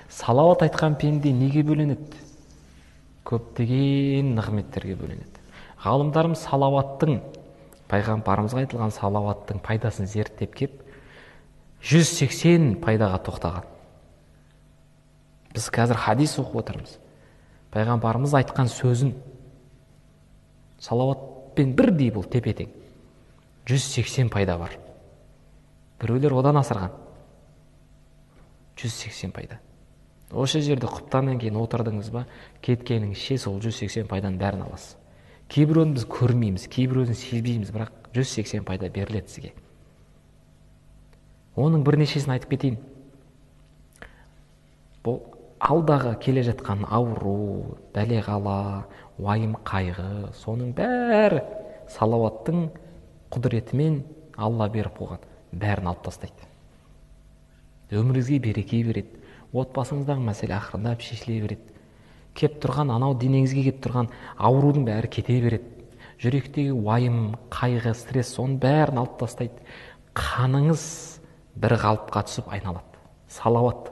Салауат айтқан пенде неге бөленеді? Көптеген нығметтерге бөленеді. Ғалымдарымыз салауаттың, пайғамбарымызға айтылған салауаттың пайдасын зерттеп кеп 180 пайдаға тоқтаған. Біз қазір хадис оқып отырмыз. Пайғамбарымыз айтқан сөзін салауатпен бірдей бұл тепе-тең 180 пайда бар. Біреулер одан асырған. 180 пайда. Осы жерде құптаннан кейін отырдыңыз ба, кеткеніңізше сол 180 пайданың бәрін аласыз. Кейбіреуін біз көрмейміз, кейбіреуін сезбейміз, бірақ 180 пайда беріледі сізге. Оның бірнешесін айтып кетейін. Бұл алдағы келе жатқан ауру, бәле-қала, уайым қайғы, соның бәрі салауаттың құдіретімен Алла беріп қойған, бәрін алып тастайды. Өміріңізге береке береді. Отбасыңыздағы мәселе ақырындап шешіле береді. Кеп тұрған анау денеңізге кеп тұрған аурудың бәрі кете береді. Жүректегі уайым, қайғы, стресс, соның бәрін алып тастайды. Қаныңыз бір қалыпқа түсіп айналады. Салауат.